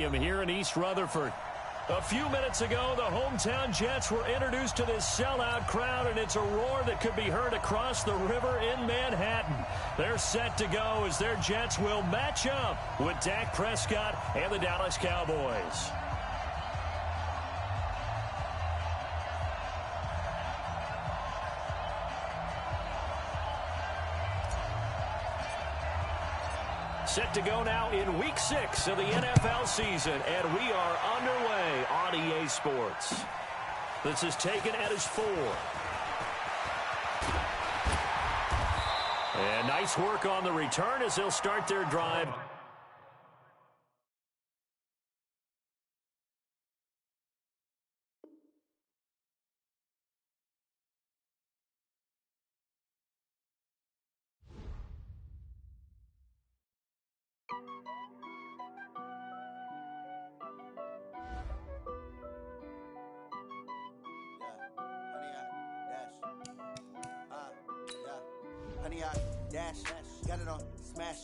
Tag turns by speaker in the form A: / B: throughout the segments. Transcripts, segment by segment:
A: Here in East Rutherford. A few minutes ago, the hometown Jets were introduced to this sellout crowd, and it's a roar that could be heard across the river in Manhattan. They're set to go as their Jets will match up with Dak Prescott and the Dallas Cowboys. Set to go now in Week 6 of the NFL season, and we are underway on EA Sports. This is taken at his 4. And nice work on the return as they'll start their drive.
B: Dash, got it on, smash,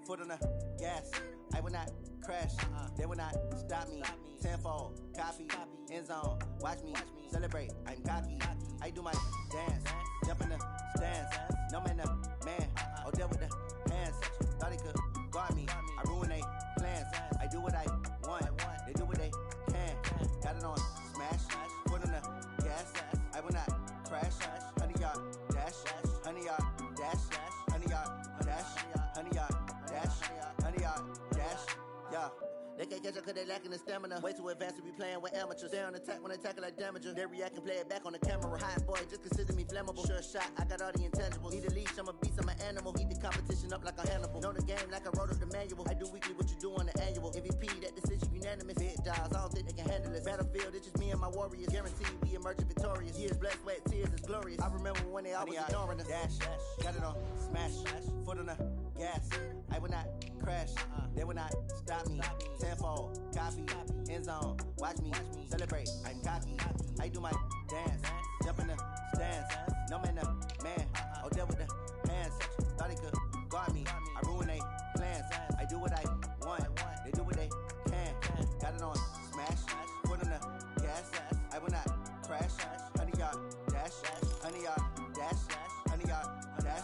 B: foot on the gas. I will not crash, they will not stop me. Tenfold, copy, end zone, watch me celebrate. I'm cocky, I do my dance, jump in the stands. No man, man, oh deal with the hands. Thought he could guard me, I ruin they plans. I do what I want, they do what they can. Got it on, smash, foot on the gas. I will not crash, 100-yard dash, 100-yard dash. 100-yard dash, 100-yard dash, 100-yard dash, yeah. They can't catch up cause they lacking the stamina. Way too advanced to be playing with amateurs. Stay on attack when they tackle like damager. They react and play it back on the camera. Hot boy, just consider me flammable. Sure shot, I got all the intangibles. Need a leash, I'm a beast, I'm an animal. Eat the competition up like a Hannibal. Know the game like I wrote up the manual. I do weekly what you do on the annual. MVP, that decision unanimous. Hit dials, I don't think they can handle it. Battlefield, it's just me and my warriors. Guaranteed we emerging victorious. Years, blood, sweat, tears, is glorious. I remember when they always ignoring us. Dash, got it on, smash, foot on the gas. I will not crash, they will not stop me. Tenfold, copy, end zone, watch me celebrate. I'm cocky, I do my dance, jump in the stands. No man, man, oh deal with the hands. Thought he could guard me, I ruin they plans. I do what I want, they do what they can. Got it on, smash, foot on the gas. I will not crash, 100-yard dash, 100-yard dash, 100-yard dash,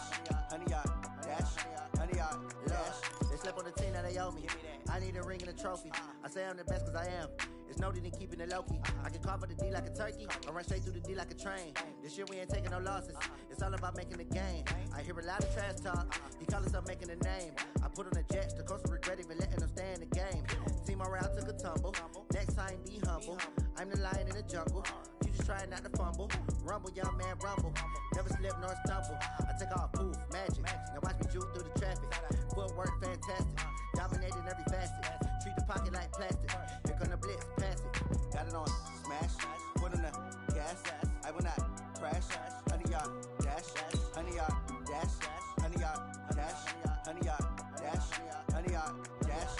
B: 100-yard dash, 100-yard dash. They slept on the team that they owe me. I need a ring and a trophy. I say I'm the best cause I am. It's noted in keeping it low-key. I can carve up the D like a turkey, or run straight through the D like a train. This year we ain't taking no losses. It's all about making the game. I hear a lot of trash talk. He call himself making a name. I put on the Jets. The coach regret even letting them stay in the game. Team morale took a tumble. Next time be humble. I'm the lion in the jungle. You just try not to fumble. Rumble, young man, rumble. Never slip nor stumble. I take off, poof, magic. Now watch me juke through the traffic. Footwork fantastic. Dominating every facet. Treat the pocket like plastic. Here come the blitz, pass it. Got it on, smash. Foot on the gas. I will not crash. 100-yard dash. 100-yard dash. 100-yard dash. 100-yard dash. 100-yard dash.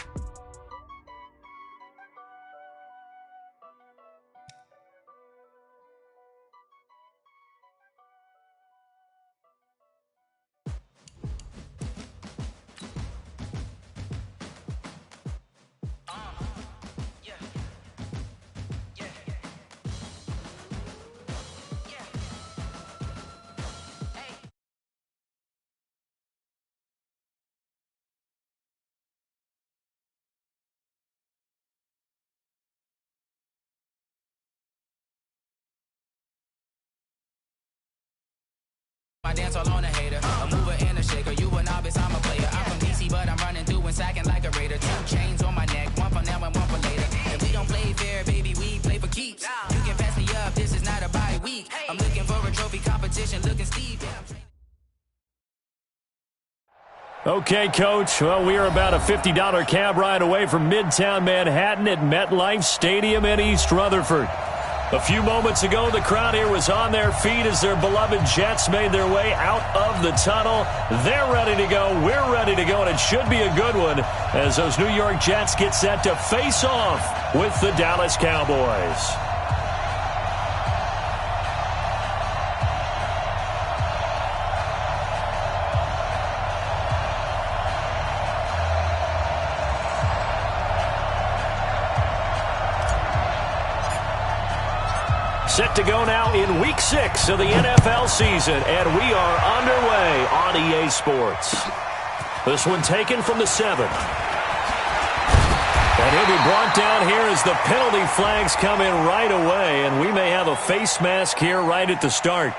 C: I dance all on a hater, a mover and a shaker. You a novice, I'm a player. I'm from DC, but I'm running through and sacking like a raider. 2 chains on my neck, one for now and one for later. If we don't play fair, baby, we play for keeps. You can pass me up, this is not a bye week. I'm looking for a trophy competition, looking Steve.
A: Okay, Coach. Well, we are about a $50 cab ride away from Midtown Manhattan at MetLife Stadium in East Rutherford. A few moments ago, the crowd here was on their feet as their beloved Jets made their way out of the tunnel. They're ready to go. We're ready to go, and it should be a good one as those New York Jets get set to face off with the Dallas Cowboys. Set to go now in Week 6 of the NFL season, and we are underway on EA Sports. This one taken from the 7. And he'll be brought down here as the penalty flags come in right away, and we may have a face mask here right at the start.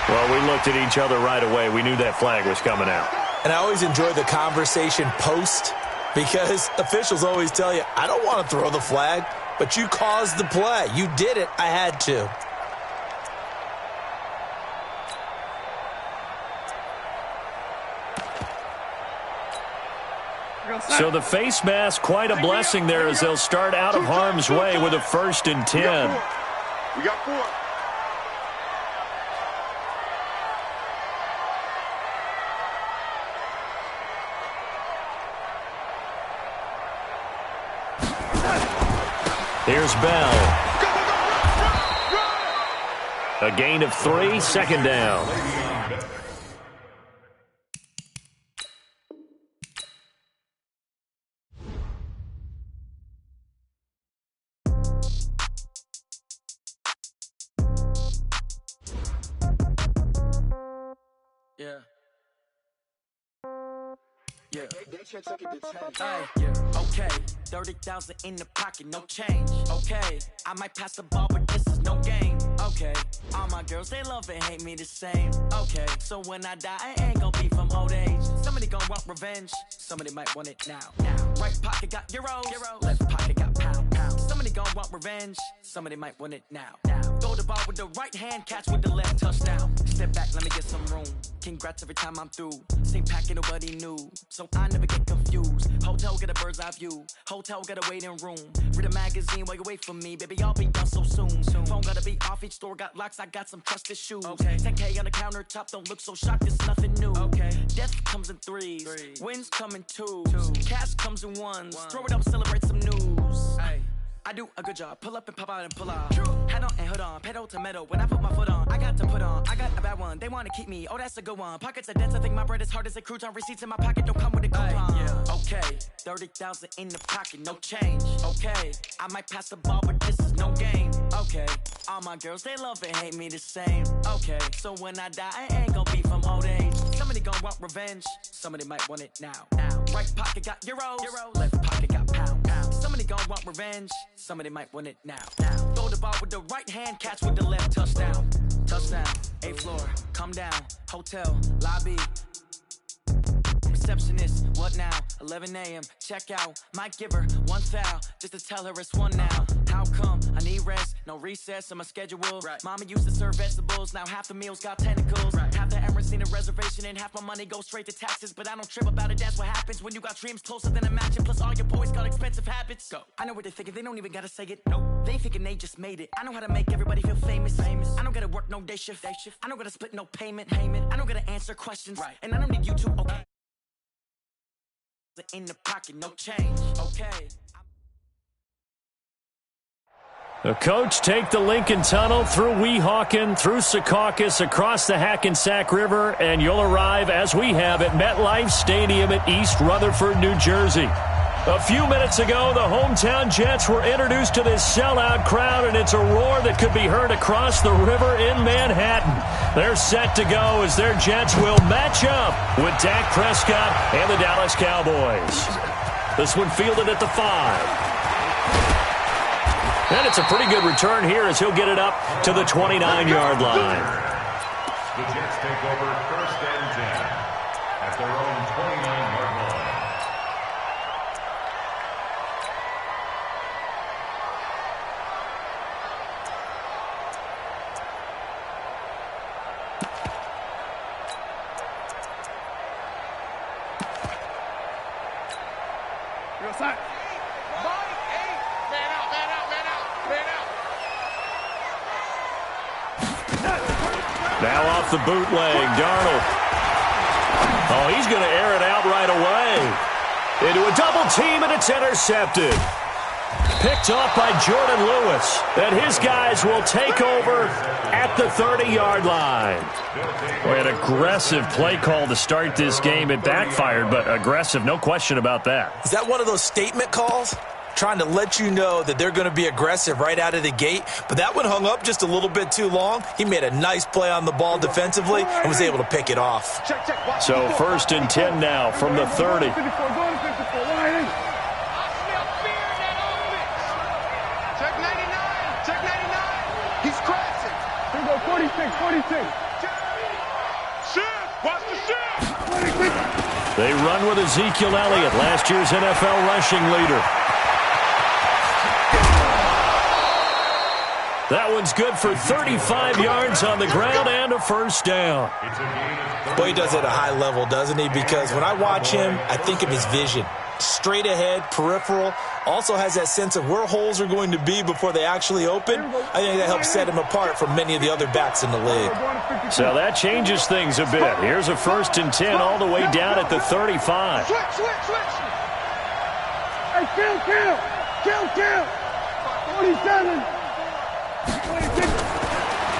A: Well, we looked at each other right away. We knew that flag was coming out.
D: And I always enjoy the conversation post because officials always tell you, I don't want to throw the flag, but you caused the play. You did it. I had to.
A: So the face mask, quite a blessing there as they'll start out of harm's way with a 1st and 10.
E: We got 4.
A: Here's Bell. A gain of 3, 2nd down.
C: Okay, 30,000 in the pocket, no change. Okay, I might pass the ball, but this is no game. Okay, all my girls, they love and hate me the same. Okay, so when I die, I ain't gon' be from old age. Somebody gon' want revenge, somebody might want it now. Right pocket got euros, left pocket got pound. Somebody gon' want revenge, somebody might want it now. Throw the ball with the right hand, catch with the left, touchdown. Step back, let me get some room. Congrats every time I'm through. Same packet, nobody knew, so I never get confused. Hotel get a bird's eye view. Hotel get a waiting room. Read a magazine while you wait for me, baby. I'll be done so soon. Phone gotta be off. Each store got locks. I got some trusted shoes. 10K on the countertop. Don't look so shocked. It's nothing new. Death comes in threes. Wins come in twos. Cash comes in ones. Throw it up, celebrate some news. I do a good job. Pull up and pop out and pull out. Head on and hood on. Pedal to metal. When I put my foot on, I got to put on. I got a bad one. They want to keep me. Oh, that's a good one. Pockets are dense. I think my bread is hard as a crouton. Receipts in my pocket don't come with a coupon. Okay, 30,000 in the pocket, no change. Okay, I might pass the ball, but this is no game. Okay, all my girls, they love and hate me the same. Okay, so when I die, I ain't gon' be from old age. Somebody gon' want revenge. Somebody might want it now. Right pocket got euros. Left pocket got pound. Somebody gon' want revenge. Somebody might want it now. Throw the ball with the right hand, catch with the left, touchdown. Touchdown, 8th floor, come down. Hotel, lobby. Receptionist, what now? 11 a.m., check out. Might give her one foul, just to tell her it's one now. How come? I need rest, no recess on my schedule. Mama used to serve vegetables, now half the meals got tentacles. Half the Emirates need a reservation and half my money goes straight to taxes. But I don't trip about it, that's what happens when you got dreams closer than a mansion. Plus all your boys got expensive habits. Go. I know what they're thinking, they don't even gotta say it. Nope. They thinking they just made it. I know how to make everybody feel famous. I don't gotta work no day shift. I don't gotta split no payment. I don't gotta answer questions. And I don't need you to, okay. In the pocket, no change. Okay.
A: The coach take the Lincoln Tunnel through Weehawken, through Secaucus, across the Hackensack River, and you'll arrive, as we have, at MetLife Stadium at East Rutherford, New Jersey. A few minutes ago, the hometown Jets were introduced to this sellout crowd, and it's a roar that could be heard across the river in Manhattan. They're set to go as their Jets will match up with Dak Prescott and the Dallas Cowboys. This one fielded at the 5. And it's a pretty good return here as he'll get it up to the 29-yard line.
F: The Jets take over 1st and 10 at their own 29-yard line.
A: Now off the bootleg, Darnold. Oh, he's going to air it out right away. Into a double team, and it's intercepted. picked off by Jordan Lewis. And his guys will take over at the 30-yard line. Boy, an aggressive play call to start this game. It backfired, but aggressive, no question about that.
D: Is that one of those statement calls? Trying to let you know that they're going to be aggressive right out of the gate. But that one hung up just a little bit too long. He made a nice play on the ball defensively and was able to pick it off.
A: So 1st and 10 now from the 30.
E: Check 99. Check 99. He's crashing. Here we go, 46. Shift. Watch the shift. 46.
A: They run with Ezekiel Elliott, last year's NFL rushing leader. That one's good for 35 yards on the ground and a first down.
D: Boy, he does it at a high level, doesn't he? Because when I watch him, I think of his vision. Straight ahead, peripheral. Also has that sense of where holes are going to be before they actually open. I think that helps set him apart from many of the other backs in the league.
A: So that changes things a bit. Here's a 1st and 10 all the way down at the 35.
E: Switch. Hey, kill. 47.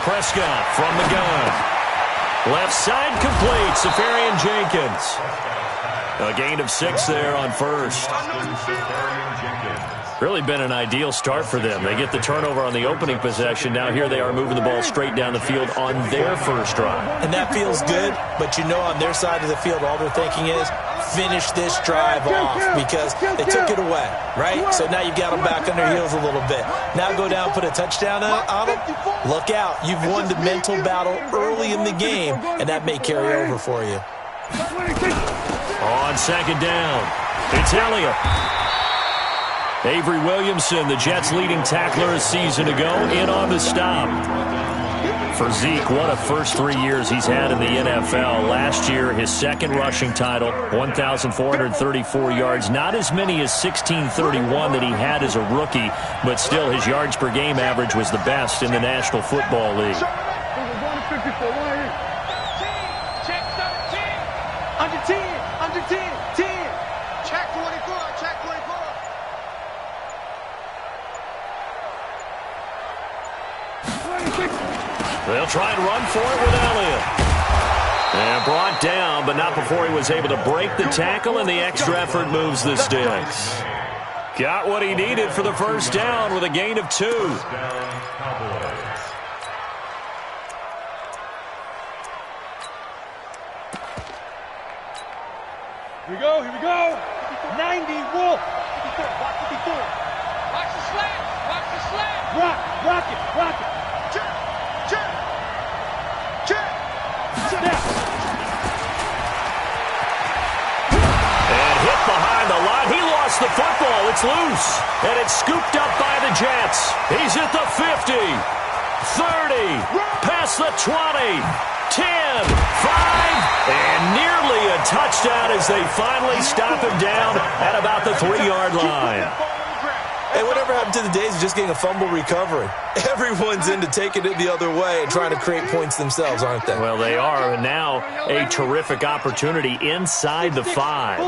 A: Prescott from the gun. Left side complete. Safarian Jenkins. A gain of 6 there on first. Really been an ideal start for them. They get the turnover on the opening possession. Now here they are moving the ball straight down the field on their first drive.
D: And that feels good, but you know on their side of the field all they're thinking is finish this drive off because they took it away, right? So now you've got them back on their heels a little bit. Now go down, put a touchdown on them. Look out. You've won the mental battle early in the game, and that may carry over for you.
A: On 2nd down, it's Elliott. Avery Williamson, the Jets' leading tackler a season ago, in on the stop. For Zeke, what a first 3 years he's had in the NFL. Last year, his 2nd rushing title, 1,434 yards. Not as many as 1,631 that he had as a rookie, but still his yards per game average was the best in the National Football League.
E: Check 13. Under 10. Check 24.
A: They'll try and run for it with Elliott. And brought down, but not before he was able to break the tackle, and the extra effort moves the sticks. Got what he needed for the first down with a gain of 2.
E: Here we go. 90, Wolf. Watch the slant. Rock it. Check.
A: And hit behind the line. He lost the football. It's loose. And it's scooped up by the Jets. He's at the 50, 30, past the 20, 10, 5, and nearly a touchdown as they finally stop him down at about the 3-yard line.
D: Hey, whatever happened to the days of just getting a fumble recovery? Everyone's into taking it the other way and trying to create points themselves, aren't they?
A: Well, they are, and now a terrific opportunity inside the 5.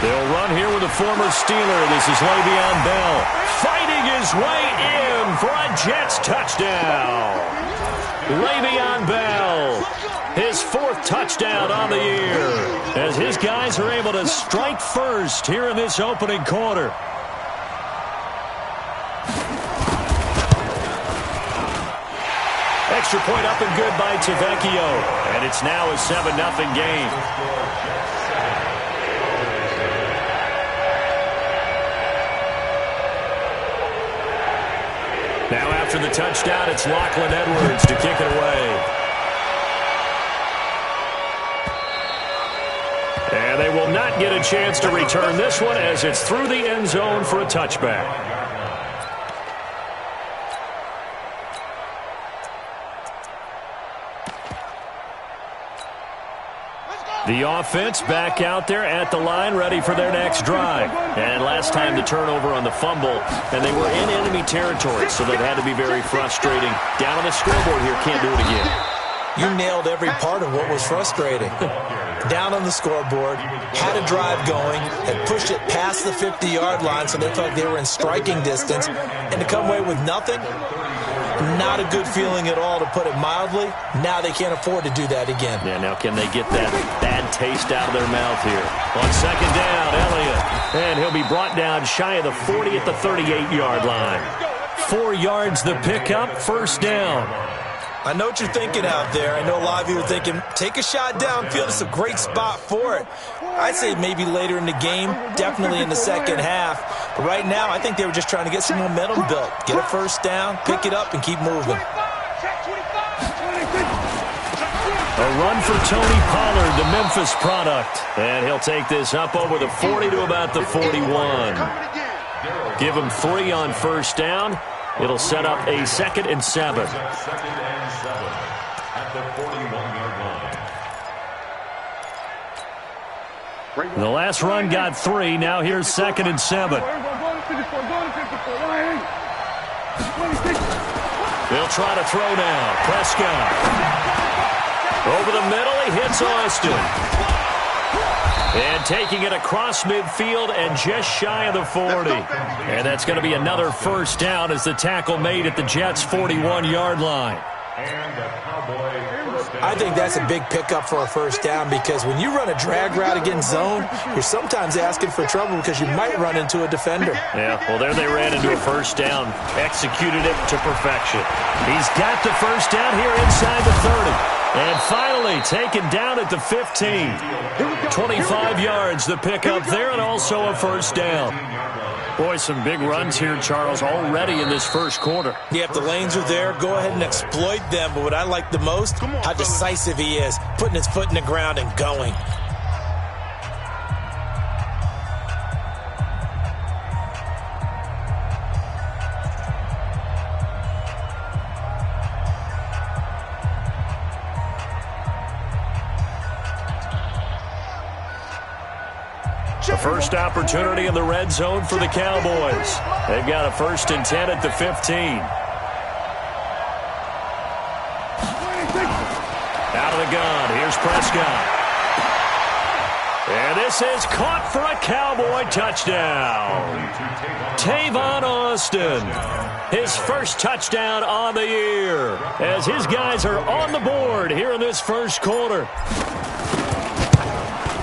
A: They'll run here with a former Steeler. This is Le'Veon Bell fighting his way in for a Jets touchdown. Le'Veon Bell, his 4th touchdown on the year, as his guys are able to strike first here in this opening quarter. Extra point up and good by Tavecchio, and it's now a 7-0 game. Now after the touchdown, it's Lachlan Edwards to kick it away. And they will not get a chance to return this one as it's through the end zone for a touchback. The offense back out there at the line, ready for their next drive. And last time the turnover on the fumble, and they were in enemy territory, so they've had to be very frustrating. Down on the scoreboard here, can't do it again.
D: You nailed every part of what was frustrating. down on the scoreboard, had a drive going, had pushed it past the 50-yard line so they felt like they were in striking distance, and to come away with nothing, not a good feeling at all, to put it mildly. Now they can't afford to do that again.
A: Yeah, now can they get that bad taste out of their mouth here? On second down, Elliott. And he'll be brought down shy of the 40 at the 38-yard line. 4 yards the pickup, first down.
D: I know what you're thinking out there. I know a lot of you are thinking, take a shot downfield. It's a great spot for it. I'd say maybe later in the game, definitely in the second half. But right now, I think they were just trying to get some momentum built. Get a first down, pick it up, and keep moving.
A: A run for Tony Pollard, the Memphis product. And he'll take this up over the 40 to about the 41. Give him 3 on first down. It'll set up a 2nd and 7.
F: Second and 7 at the 41-yard line.
A: The last run got 3. Now here's 2nd and 7. They'll try to throw now. Prescott. Over the middle, he hits Austin. And taking it across midfield and just shy of the 40. And that's going to be another first down as the tackle made at the Jets' 41-yard line.
D: I think that's a big pickup for a first down, because when you run a drag route against zone, you're sometimes asking for trouble because you might run into a defender.
A: Yeah, well, there they ran into a first down. Executed it to perfection. He's got the first down here inside the 30. And finally taken down at the 15. 25 yards the pickup there, and also a first down. Boy, some big runs here, Charles, already in this first quarter.
D: Yeah, if the lanes are there, go ahead and exploit them. But what I like the most, how decisive he is, putting his foot in the ground and going.
A: The first opportunity in the red zone for the Cowboys. They've got a 1st and 10 at the 15. Out of the gun, here's Prescott. And this is caught for a Cowboy touchdown. Tavon Austin, his first touchdown on the year, as his guys are on the board here in this first quarter.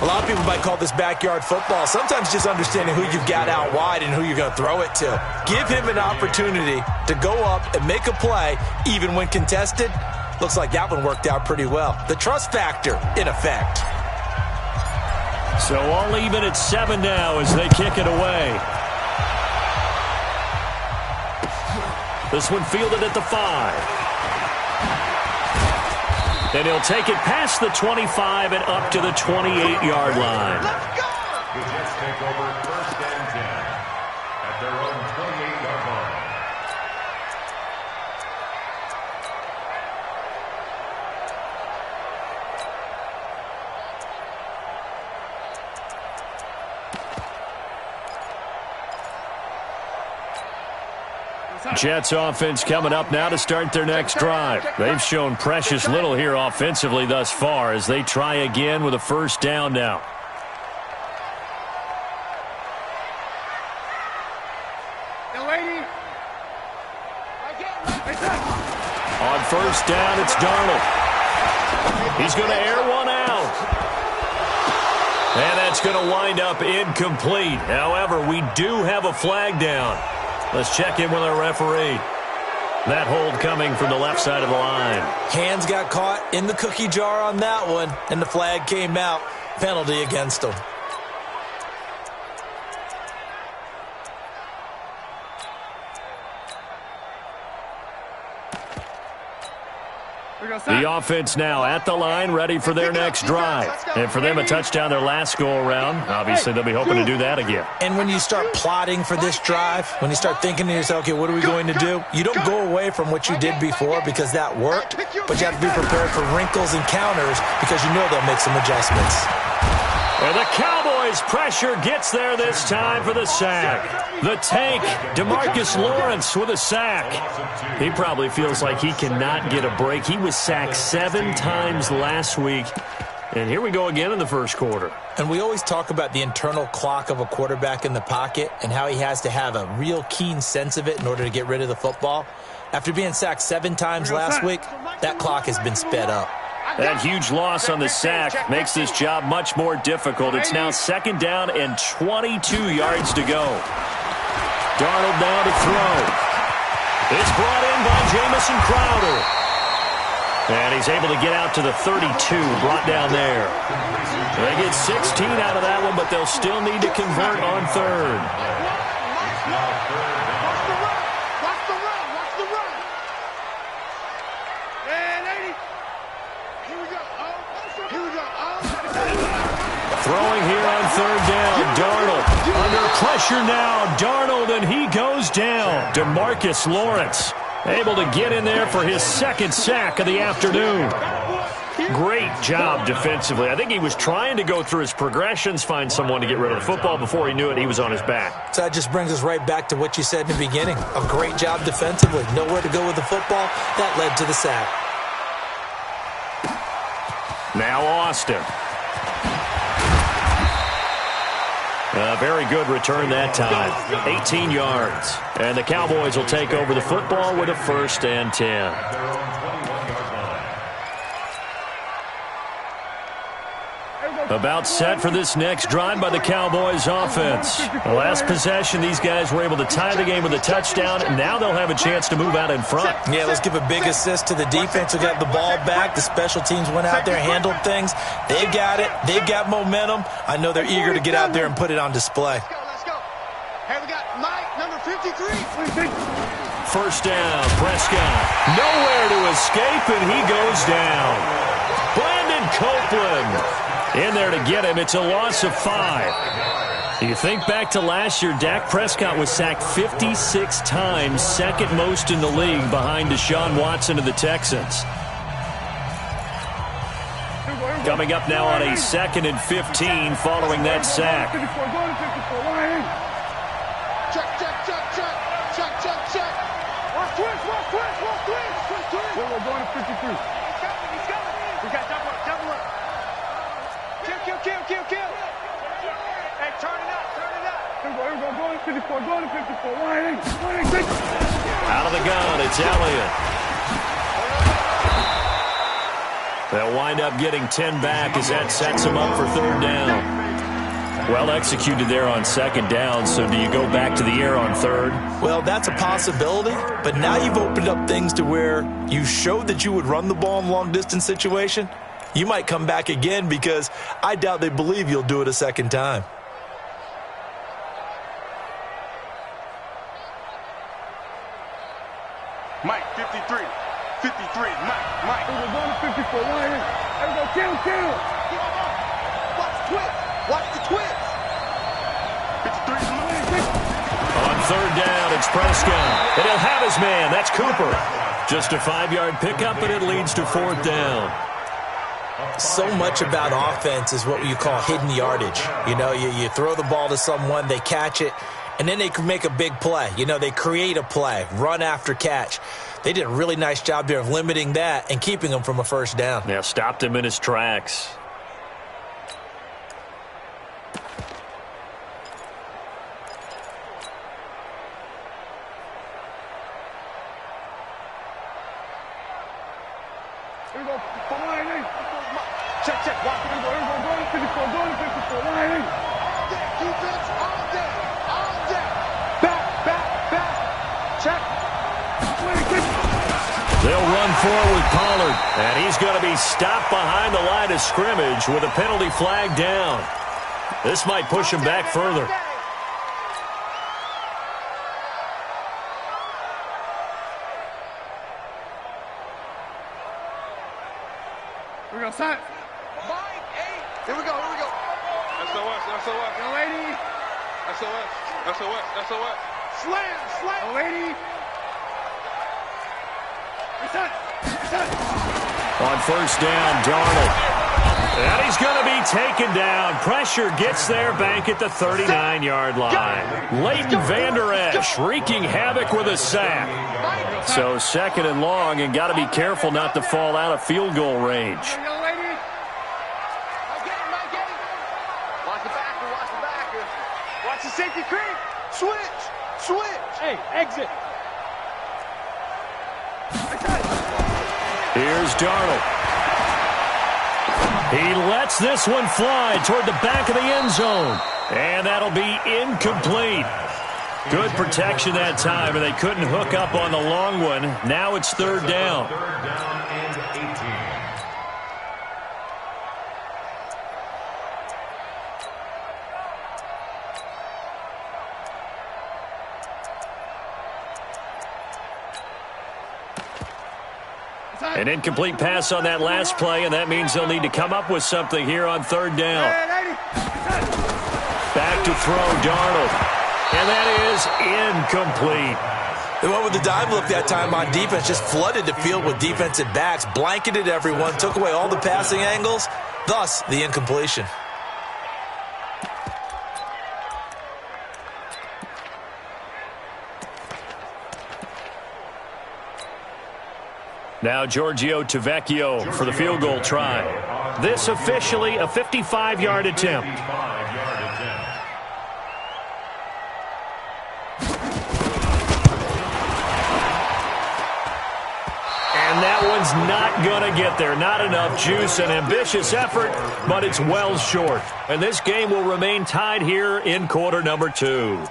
D: A lot of people might call this backyard football. Sometimes just understanding who you've got out wide and who you're going to throw it to. Give him an opportunity to go up and make a play, even when contested. Looks like that one worked out pretty well. The trust factor, in effect.
A: So all even at 7 now as they kick it away. This one fielded at the 5. And he'll take it past the 25 and up to the 28-yard line.
F: The Jets take over 1st and 10 at their own 28-yard line.
A: Jets offense coming up now to start their next drive. They've shown precious little here offensively thus far as they try again with a first down now. On first down, it's Darnold. He's going to air one out. And that's going to wind up incomplete. However, we do have a flag down. Let's check in with our referee. That hold coming from the left side of the line.
D: Hands got caught in the cookie jar on that one, and the flag came out. Penalty against him.
A: The offense now at the line, ready for their next drive. And for them, a touchdown their last go-around. Obviously, they'll be hoping to do that again.
D: And when you start plotting for this drive, when you start thinking to yourself, okay, what are we going to do? You don't go away from what you did before because that worked, but you have to be prepared for wrinkles and counters because you know they'll make some adjustments.
A: And the Cowboys' pressure gets there this time for the sack. The tank, DeMarcus Lawrence with a sack. He probably feels like he cannot get a break. He was sacked 7 times last week. And here we go again in the first quarter.
D: And we always talk about the internal clock of a quarterback in the pocket and how he has to have a real keen sense of it in order to get rid of the football. After being sacked 7 times last week, that clock has been sped up.
A: That huge loss on the sack makes this job much more difficult. It's now 2nd down and 22 yards to go. Darnold now to throw. It's brought in by Jamison Crowder. And he's able to get out to the 32, brought down there. They get 16 out of that one, but they'll still need to convert on 3rd.
E: Watch the run. And 80. Here we go.
A: Throwing here on 3rd down. Darnold under pressure now. Darnold, and he goes down. DeMarcus Lawrence able to get in there for his 2nd sack of the afternoon. Great job defensively. I think he was trying to go through his progressions, find someone to get rid of the football. Before he knew it, he was on his back.
D: So that just brings us right back to what you said in the beginning. A great job defensively. Nowhere to go with the football. That led to the sack.
A: Now Austin. A very good return that time. 18 yards. And the Cowboys will take over the football with a 1st and 10. About set for this next drive by the Cowboys offense. The last possession, these guys were able to tie the game with a touchdown, and now they'll have a chance to move out in front.
D: Yeah, let's give a big assist to the defense who got the ball back. The special teams went out there, handled things. They've got it. They've got momentum. I know they're eager to get out there and put it on display.
E: Let's go. Hey, we got Mike, number 53.
A: 1st down, Prescott. Nowhere to escape, and he goes down. Brandon Copeland in there to get him. It's a loss of 5. You think back to last year, Dak Prescott was sacked 56 times, 2nd most in the league behind Deshaun Watson of the Texans. Coming up now on a 2nd and 15 following that sack.
E: Check. Watch twist. We're going to 53. He's coming. We got double up. Kill. Hey, turn it up. Here we go. Going to 54. 1-8.
A: Out of the gun, it's Elliott. They'll wind up getting 10 back as that sets them up for 3rd down. Well executed there on 2nd down, so do you go back to the air on 3rd?
D: Well, that's a possibility, but now you've opened up things to where you showed that you would run the ball in a long-distance situation. You might come back again because I doubt they believe you'll do it a 2nd time.
E: Mike, 53. Mike. We're going to 54. There we go. Kill. Watch the twist. 53.
A: On 3rd down, it's Prescott. And he'll have his man. That's Cooper. Just a 5-yard pickup, but it leads to 4th down.
D: So much about offense is what you call hidden yardage. You know, you throw the ball to someone, they catch it, and then they can make a big play. You know, they create a play, run after catch. They did a really nice job there of limiting that and keeping him from a 1st down.
A: Yeah, stopped him in his tracks.
E: Here we go. Check. Watch it. Here we go. Going to 54. 1-8. Defense all day. Back. Check.
A: They'll run forward with Pollard, and he's going to be stopped behind the line of scrimmage with a penalty flag down. This might push him back further.
E: We're going to sign. Mike, 8. Here we go. SOS. Young lady. SOS. Slam. Young lady. Reset.
A: On 1st down, Darnold. And he's going to be taken down. Pressure gets there, Bank at the 39-yard line. Leighton Vander Esch wreaking havoc with a sack. So 2nd and long, and got to be careful not to fall out of field goal range.
E: Watch the safety creep. Switch. Switch. Hey, exit.
A: Here's Darnold. He lets this one fly toward the back of the end zone. And that'll be incomplete. Good protection that time, and they couldn't hook up on the long one. Now it's third down.
F: Third down and 18.
A: An incomplete pass on that last play, and that means they'll need to come up with something here on third down. Back to throw, Darnold. And that is incomplete.
D: They went with the dime look that time on defense, just flooded the field with defensive backs, blanketed everyone, took away all the passing angles, thus the incompletion.
A: Now Giorgio Tavecchio for the field goal try. This officially a 55-yard attempt.
F: 55-yard attempt.
A: And that one's not going to get there. Not enough juice. An ambitious effort, but it's well short. And this game will remain tied here in quarter number 2.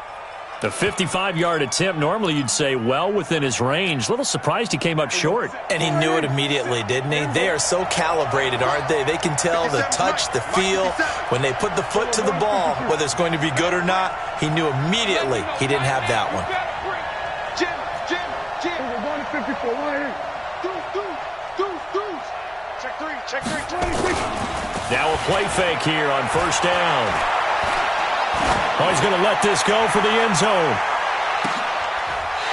A: The 55-yard attempt, normally you'd say well within his range. A little surprised he came up short.
D: And he knew it immediately, didn't he? They are so calibrated, aren't they? They can tell the touch, the feel. When they put the foot to the ball, whether it's going to be good or not, he knew immediately he didn't have that one.
E: Jim. We're going to 54. Right here. Deuce. Check three. 26.
A: Now a play fake here on first down. Oh, he's going to let this go for the end zone.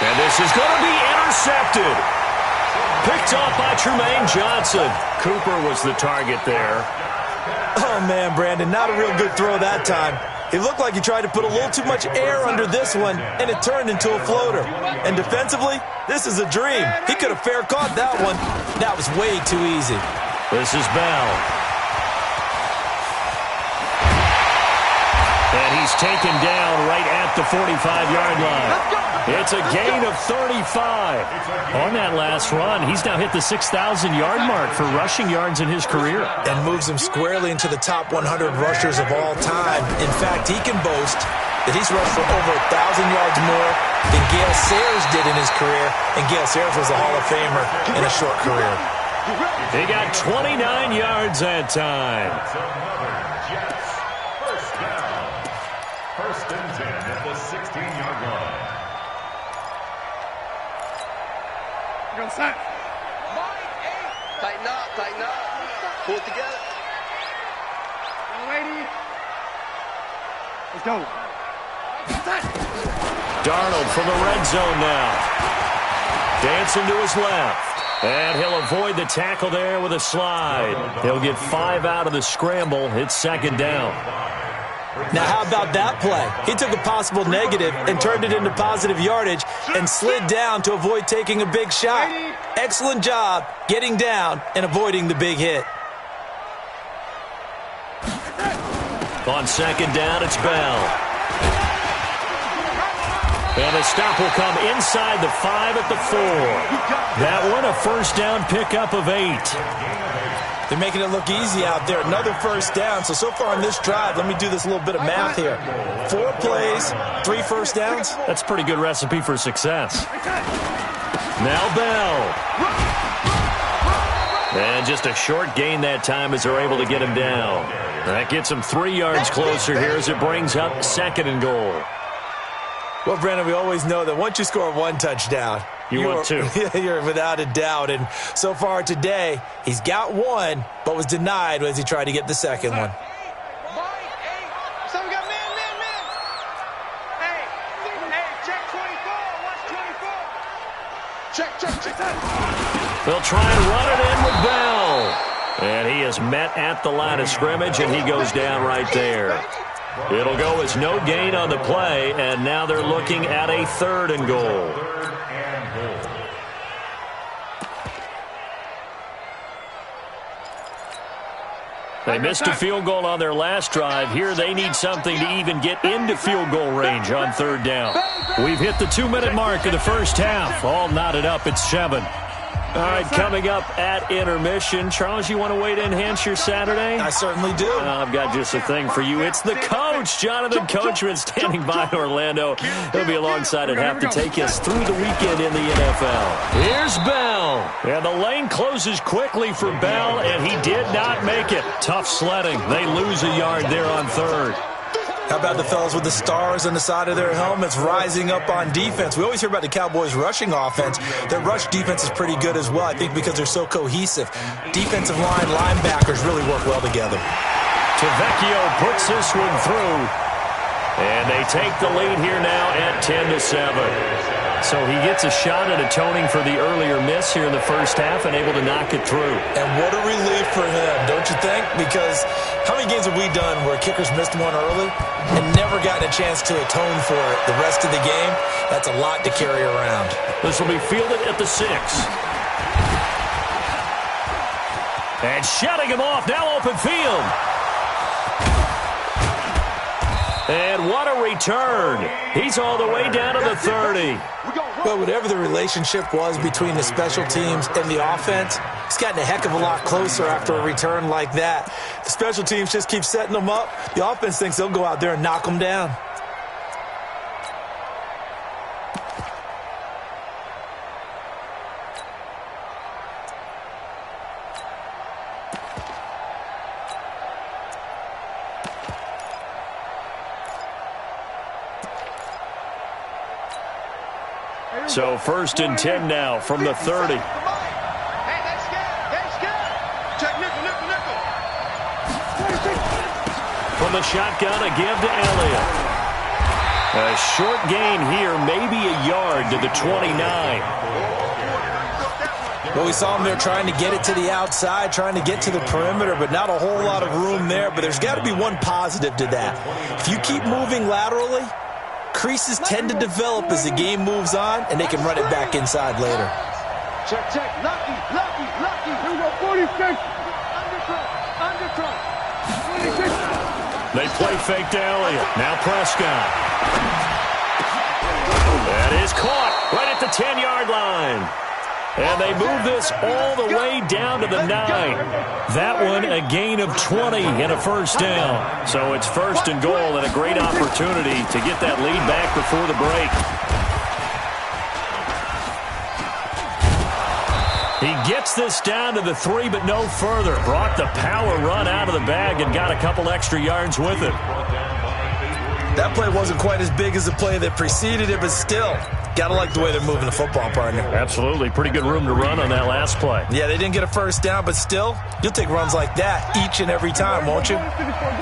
A: And this is going to be intercepted. Picked off by Trumaine Johnson. Cooper was the target there.
D: Oh, man, Brandon, not a real good throw that time. It looked like he tried to put a little too much air under this one, and it turned into a floater. And defensively, this is a dream. He could have fair caught that one. That was way too easy.
A: This is Bell. And he's taken down right at the 45-yard line. It's a gain of 35. On that last run, he's now hit the 6,000-yard mark for rushing yards in his career.
D: And moves him squarely into the top 100 rushers of all time. In fact, he can boast that he's rushed for over 1,000 yards more than Gale Sayers did in his career. And Gale Sayers was a Hall of Famer in a short career.
A: They got 29 yards that time.
F: First and 10 at the 16-yard line.
E: Go set.
G: Tighten up. Pull it together.
E: Lady. Let's go.
A: Darnold from the red zone now. Dancing to his left. And he'll avoid the tackle there with a slide. He'll get 5 out of the scramble. It's second down.
D: Now, how about that play? He took a possible negative and turned it into positive yardage and slid down to avoid taking a big shot. Excellent job getting down and avoiding the big hit.
A: On second down, it's Bell. And a stop will come inside the 5 at the 4. That one a first down pickup of 8.
D: They're making it look easy out there. Another first down. So far on this drive, let me do this little bit of math here. 4 plays, 3 first downs.
A: That's a pretty good recipe for success. Now Bell. And just a short gain that time as they're able to get him down. That gets him 3 yards closer here as it brings up second and goal.
D: Well, Brandon, we always know that once you score 1 touchdown,
A: you want 2.
D: You're without a doubt. And so far today, he's got 1, but was denied as he tried to get the second one.
E: Some got man. Hey, check 24. Watch 24. Check.
A: They'll try and run it in with Bell. And he is met at the line of scrimmage, and he goes down right there. It'll go as no gain on the play, and now they're looking at a third and goal. They missed a field goal on their last drive. Here they need something to even get into field goal range on third down. We've hit the 2-minute mark of the first half. All knotted up at 7. All right, coming up at intermission. Charles, you want to wait to enhance your Saturday?
D: I certainly do.
A: I've got just a thing for you. It's the coach, Jonathan Coachman, standing by Orlando. He'll be alongside at half to take us through the weekend in the NFL. Here's Bell. And the lane closes quickly for Bell, and he did not make it. Tough sledding. They lose a yard there on third.
D: How about the fellas with the stars on the side of their helmets rising up on defense? We always hear about the Cowboys' rushing offense. Their rush defense is pretty good as well, I think, because they're so cohesive. Defensive line linebackers really work well together.
A: Tavecchio puts this one through. And they take the lead here now at 10-7. So he gets a shot at atoning for the earlier miss here in the first half and able to knock it through.
D: And what a relief for him, don't you think? Because how many games have we done where kickers missed one early and never gotten a chance to atone for it the rest of the game? That's a lot to carry around.
A: This will be fielded at the 6. And shutting him off, now open field. And what a return. He's all the way down to the 30.
D: But whatever the relationship was between the special teams and the offense, it's gotten a heck of a lot closer after a return like that. The special teams just keep setting them up. The offense thinks they'll go out there and knock them down.
A: So 1st and 10 now from the 30.
E: Hey, that's good. Check nickel.
A: From the shotgun, a give to Elliott. A short gain here, maybe a yard to the 29.
D: Well, we saw him there trying to get it to the outside, trying to get to the perimeter, but not a whole lot of room there. But there's got to be one positive to that. If you keep moving laterally, creases tend to develop as the game moves on, and they can run it back inside later.
E: Check. Lucky. Here we go, 46. Undercut. 26.
A: They play fake to Elliott. Now Prescott. That is caught right at the 10-yard line. And they move this all the way down to the 9. That one a gain of 20 and a first down. So it's 1st and goal and a great opportunity to get that lead back before the break. He gets this down to the 3, but no further. Brought the power run out of the bag and got a couple extra yards with it.
D: That play wasn't quite as big as the play that preceded it, but still, got to like the way they're moving the football, partner.
A: Absolutely. Pretty good room to run on that last play.
D: Yeah, they didn't get a first down, but still, you'll take runs like that each and every time, won't you?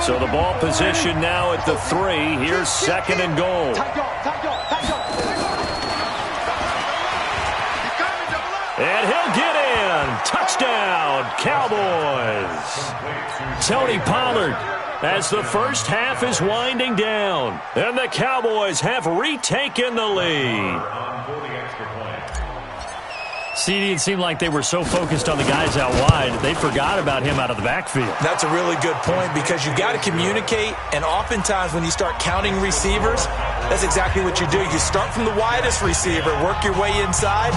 A: So the ball position now at the 3. Here's 2nd and goal. And he'll get in. Touchdown, Cowboys. Tony Pollard as the first half is winding down. And the Cowboys have retaken the lead. CD, it seemed like they were so focused on the guys out wide, they forgot about him out of the backfield.
D: That's a really good point because you've got to communicate, and oftentimes when you start counting receivers, that's exactly what you do. You start from the widest receiver, work your way inside.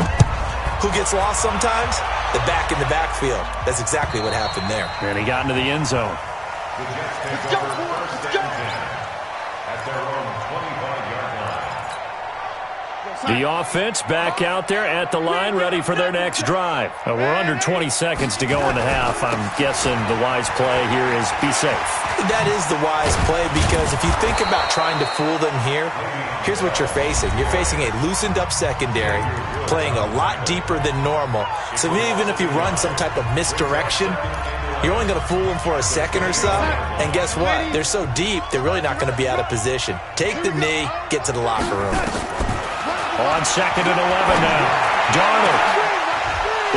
D: Who gets lost sometimes? The back in the backfield. That's exactly what happened there.
A: And he got into the end zone.
E: Let's go.
F: At their own 25-yard line.
A: The offense back out there at the line, ready for their next drive. We're under 20 seconds to go in the half. I'm guessing the wise play here is be safe.
D: That is the wise play because if you think about trying to fool them here, here's what you're facing. You're facing a loosened up secondary, playing a lot deeper than normal. So even if you run some type of misdirection, you're only going to fool them for a second or so. And guess what? They're so deep, they're really not going to be out of position. Take the knee, get to the locker room.
A: On 2nd and 11 now. Darnold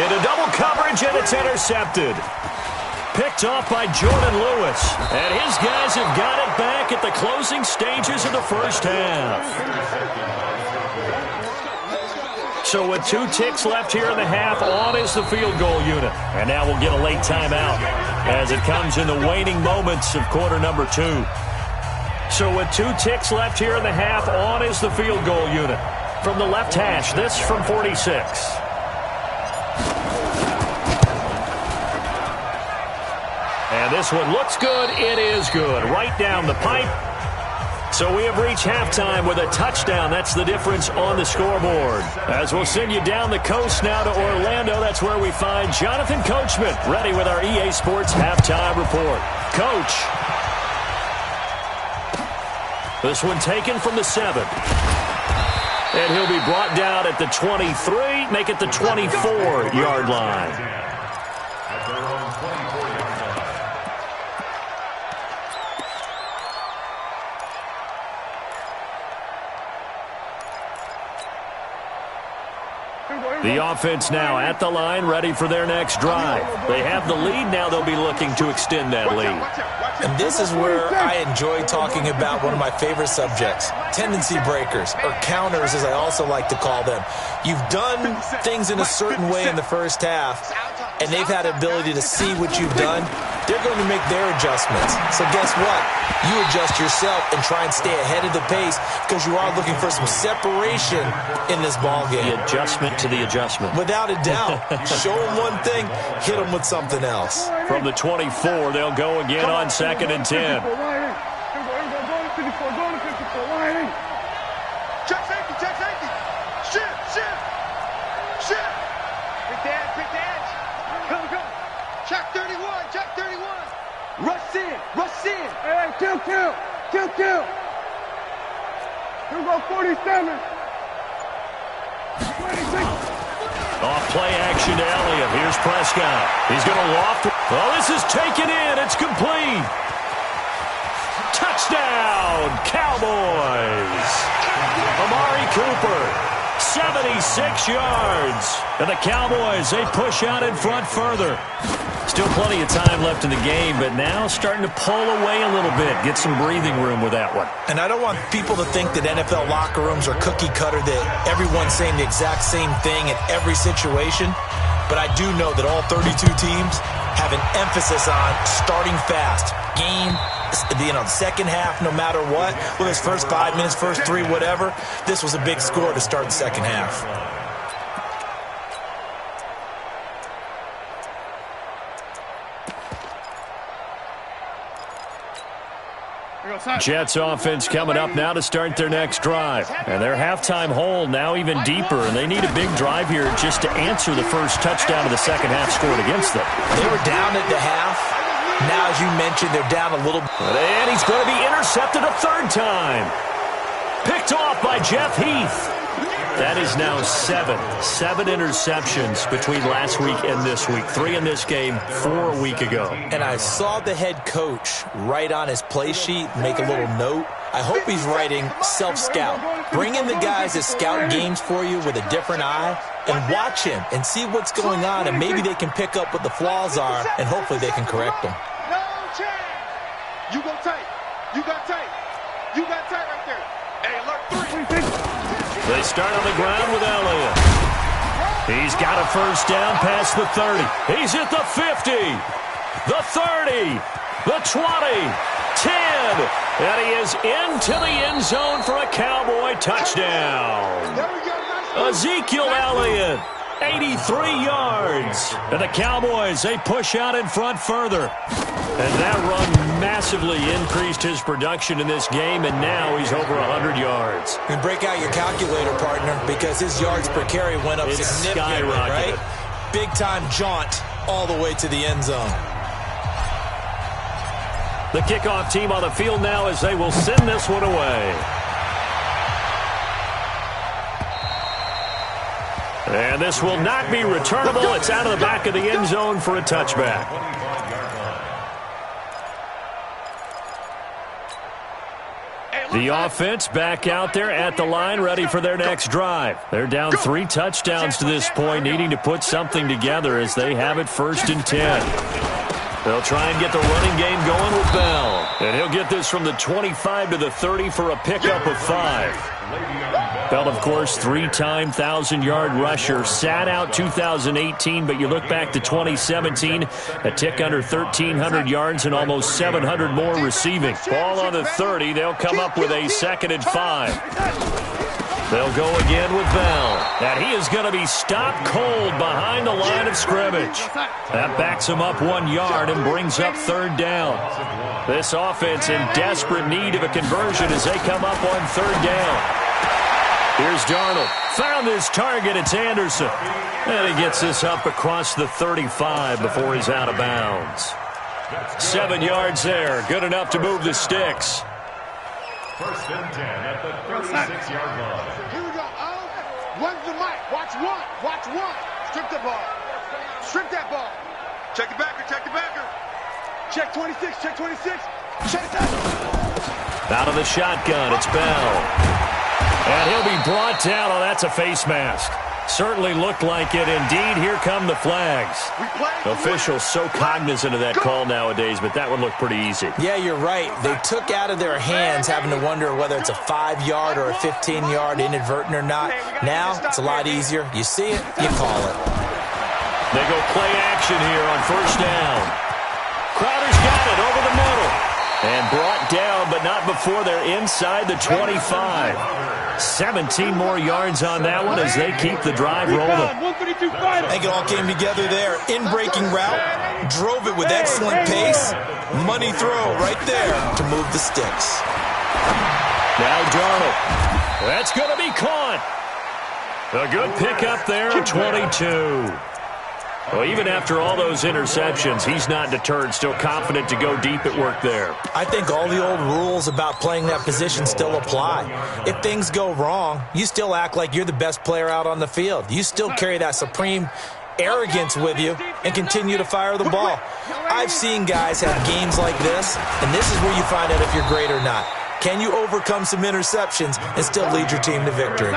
A: into double coverage, and it's intercepted. Picked off by Jordan Lewis. And his guys have got it back at the closing stages of the first half. So with 2 ticks left here in the half, on is the field goal unit. And now we'll get a late timeout as it comes in the waning moments of quarter number 2. So with 2 ticks left here in the half, on is the field goal unit. From the left hash, this from 46. And this one looks good. It is good. Right down the pipe. So we have reached halftime with a touchdown. That's the difference on the scoreboard. As we'll send you down the coast now to Orlando, that's where we find Jonathan Coachman, ready with our EA Sports halftime report. Coach. This one taken from the 7. And he'll be brought down at the 23, make it the 24-yard line.
F: At their own 24-yard line.
A: The offense now at the line, ready for their next drive. They have the lead. Now they'll be looking to extend that lead.
D: And this is where I enjoy talking about one of my favorite subjects, tendency breakers, or counters as I also like to call them. You've done things in a certain way in the first half, and they've had the ability to see what you've done. They're going to make their adjustments. So guess what? You adjust yourself and try and stay ahead of the pace because you are looking for some separation in this ballgame.
A: The adjustment to the adjustment.
D: Without a doubt. Show them one thing, hit them with something else.
A: From the 24, they'll go again on 2nd and 10.
E: Check safety, check safety. Shift. Big dash. Go. Check 31. Rush in. Hey, kill. Here we go, 47. 26.
A: Off play action to Elliott. Here's Prescott. He's going to loft. Oh, this is taken in. It's complete. Touchdown, Cowboys. Amari Cooper. 76 yards. And the Cowboys, they push out in front further. Still plenty of time left in the game, but now starting to pull away a little bit. Get some breathing room with that one.
D: And I don't want people to think that NFL locker rooms are cookie cutter, that everyone's saying the exact same thing in every situation. But I do know that all 32 teams have an emphasis on starting fast. Game, the second half, no matter what, whether it's first 5 minutes, first 3, whatever, this was a big score to start the second half.
A: Jets offense coming up now to start their next drive. And their halftime hole now even deeper, and they need a big drive here just to answer the first touchdown of the second half scored against them.
D: They were down at the half. Now, as you mentioned, they're down a little.
A: And he's going to be intercepted a 3rd time. Picked off by Jeff Heath. That is now 7 interceptions between last week and this week. 3 in this game, 4 a week ago.
D: And I saw the head coach write on his play sheet, make a little note. I hope he's writing self-scout. Bring in the guys that scout games for you with a different eye and watch him and see what's going on, and maybe they can pick up what the flaws are, and hopefully they can correct them.
E: No chance. You go tight. You got tight. You got tight right there. Hey, alert 3.
A: They start on the ground with Elliott. He's got a first down past the 30. He's at the 50, the 30, the 20, 10, and he is into the end zone for a Cowboy touchdown. Ezekiel Elliott, 83 yards. And the Cowboys, they push out in front further. And that run massively increased his production in this game, and now he's over 100 yards.
D: And break out your calculator, partner, because his yards per carry went up significantly, right? Big-time jaunt all the way to the end zone.
A: The kickoff team on the field now as they will send this one away. And this will not be returnable. It's out of the back of the end zone for a touchback. The offense back out there at the line, ready for their next drive. They're down 3 touchdowns to this point, needing to put something together as they have it 1st and 10. They'll try and get the running game going with Bell. And he'll get this from the 25 to the 30 for a pickup of 5. Bell, of course, 3-time 1,000-yard rusher. Sat out 2018, but you look back to 2017, a tick under 1,300 yards and almost 700 more receiving. Ball on the 30. They'll come up with a 2nd and 5. They'll go again with Bell. And he is going to be stopped cold behind the line of scrimmage. That backs him up 1 yard and brings up 3rd down. This offense in desperate need of a conversion as they come up on 3rd down. Here's Darnold. Found his target. It's Anderson. And he gets this up across the 35 before he's out of bounds. 7 yards there. Good enough to move the sticks.
F: 1st and 10 at the 36-yard line.
E: Here we go. One's the mic. Watch one. Watch one. Strip the ball. Strip that ball. Check the backer. Check the backer. Check 26. Check 26. Check that.
A: Out of the shotgun. It's Bell. And he'll be brought down. Oh, that's a face mask. Certainly looked like it. Indeed, here come the flags. Officials so cognizant of that call nowadays, but that would look pretty easy.
D: Yeah, you're right. They took out of their hands having to wonder whether it's a 5-yard or a 15-yard inadvertent or not. Now, it's a lot easier. You see it, you call it.
A: They go play action here on 1st down. Crowder's got it over the middle. And brought down, but not before they're inside the 25. 17 more yards on that one as they keep the drive rolling.
D: I think it all came together there. In-breaking route, drove it with excellent pace. Money throw right there to move the sticks.
A: Now Darnold. That's going to be caught. A good pickup there at 22. Well, even after all those interceptions, he's not deterred, still confident to go deep at work there.
D: I think all the old rules about playing that position still apply. If things go wrong, you still act like you're the best player out on the field. You still carry that supreme arrogance with you and continue to fire the ball. I've seen guys have games like this, and this is where you find out if you're great or not. Can you overcome some interceptions and still lead your team to victory?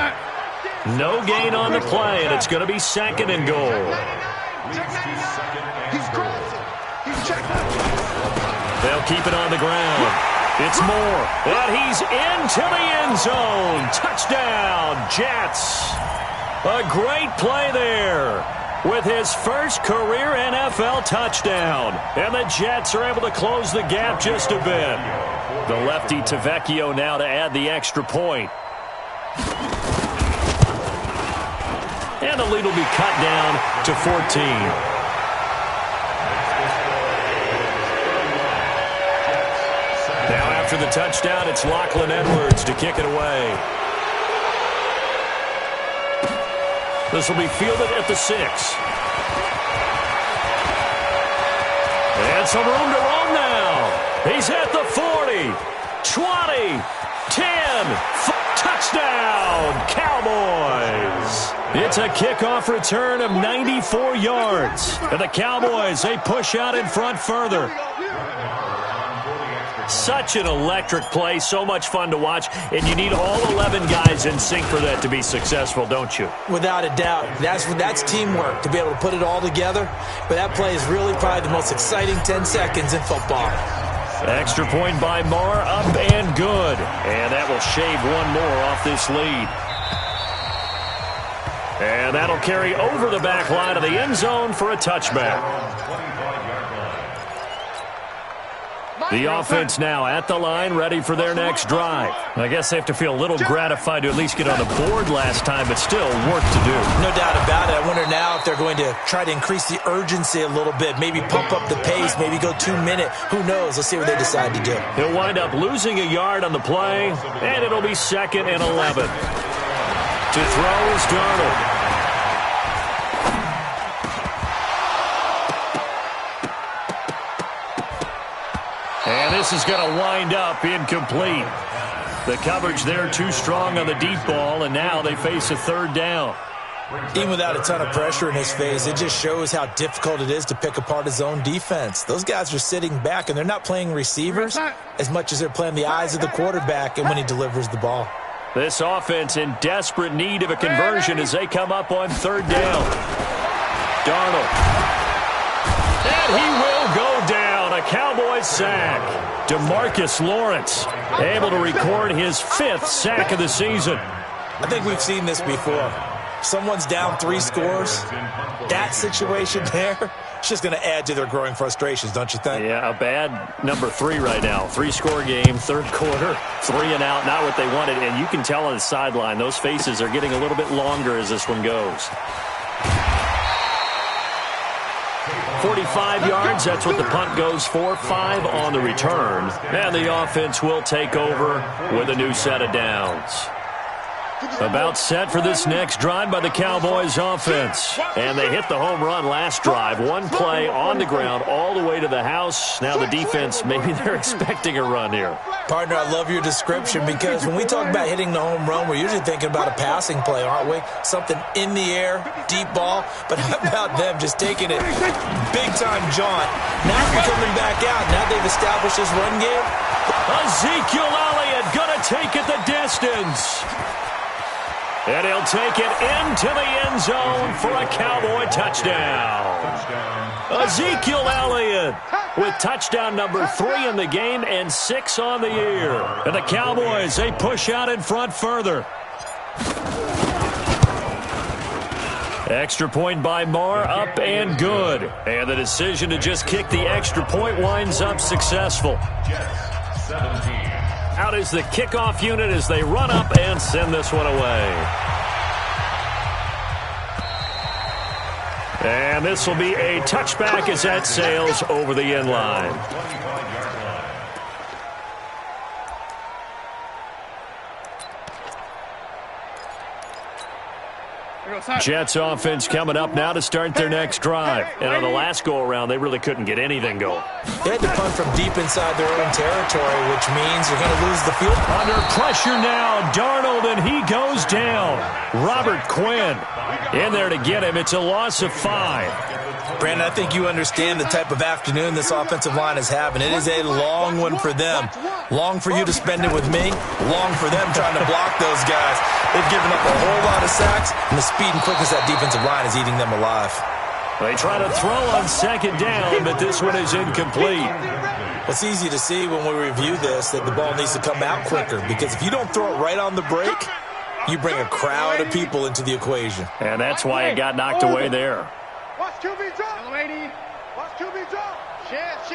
A: No gain on the play, and it's going to be 2nd and goal.
E: He's crossing. He's checking.
A: They'll keep it on the ground. It's Moore. And he's into the end zone. Touchdown, Jets. A great play there with his first career NFL touchdown. And the Jets are able to close the gap just a bit. The lefty Tavecchio now to add the extra point. And the lead will be cut down to 14. Now after the touchdown, it's Lachlan Edwards to kick it away. This will be fielded at the 6. And some room to roam now. He's at the 40, 20, 10, touchdown, Cowboys. It's a kickoff return of 94 yards. And the Cowboys, they push out in front further. Such an electric play, so much fun to watch, and you need all 11 guys in sync for that to be successful, don't you?
D: Without a doubt. That's teamwork, to be able to put it all together. But that play is really probably the most exciting 10 seconds in football.
A: Extra point by Moore, up and good. And that will shave one more off this lead. And that'll carry over the back line of the end zone for a touchback. The offense now at the line, ready for their next drive. I guess they have to feel a little gratified to at least get on the board last time, but still work to do.
D: No doubt about it. I wonder now if they're going to try to increase the urgency a little bit, maybe pump up the pace, maybe go 2-minute. Who knows? Let's see what they decide to do.
A: He'll wind up losing a yard on the play, and it'll be 2nd and 11. To throw is Darnold. And this is going to wind up incomplete. The coverage there too strong on the deep ball, and now they face a 3rd down.
D: Even without a ton of pressure in his face, it just shows how difficult it is to pick apart his own defense. Those guys are sitting back, and they're not playing receivers as much as they're playing the eyes of the quarterback and when he delivers the ball.
A: This offense in desperate need of a conversion as they come up on 3rd down. Darnold. And he will go down. A Cowboys sack. DeMarcus Lawrence able to record his 5th sack of the season.
D: I think we've seen this before. Someone's down 3 scores. That situation there, it's just going to add to their growing frustrations, don't you think?
A: Yeah, a bad number 3 right now. 3-score game, third quarter, 3 and out, not what they wanted. And you can tell on the sideline, those faces are getting a little bit longer as this one goes. 45 yards, that's what the punt goes for. 5 on the return. And the offense will take over with a new set of downs. About set for this next drive by the Cowboys offense. And they hit the home run last drive. One play on the ground all the way to the house. Now the defense, maybe they're expecting a run here.
D: Partner, I love your description because when we talk about hitting the home run, we're usually thinking about a passing play, aren't we? Something in the air, deep ball. But how about them just taking it big-time jaunt? Now they're coming back out. Now they've established this run game.
A: Ezekiel Elliott going to take it the distance. And he'll take it into the end zone for a Cowboy touchdown. Ezekiel Elliott with touchdown number 3 in the game and 6 on the year. And the Cowboys, they push out in front further. Extra point by Marr, up and good. And the decision to just kick the extra point winds up successful.
F: Jets, 17.
A: Out is the kickoff unit as they run up and send this one away. And this will be a touchback as that sails over the end line. Jets offense coming up now to start their next drive. And on the last go-around, they really couldn't get anything going.
D: They had to punt from deep inside their own territory, which means you're going to lose the field.
A: Under pressure now, Darnold, and he goes down. Robert Quinn in there to get him. It's a loss of 5.
D: Brandon, I think you understand the type of afternoon this offensive line is having. It is a long one for them. Long for you to spend it with me. Long for them trying to block those guys. They've given up a whole lot of sacks, and the speed and quickness of that defensive line is eating them alive.
A: They try to throw on second down, but this one is incomplete.
D: It's easy to see when we review this that the ball needs to come out quicker, because if you don't throw it right on the break, you bring a crowd of people into the equation.
A: And that's why it got knocked away there.
E: Watch QB drop. Watch QB drop. Chance.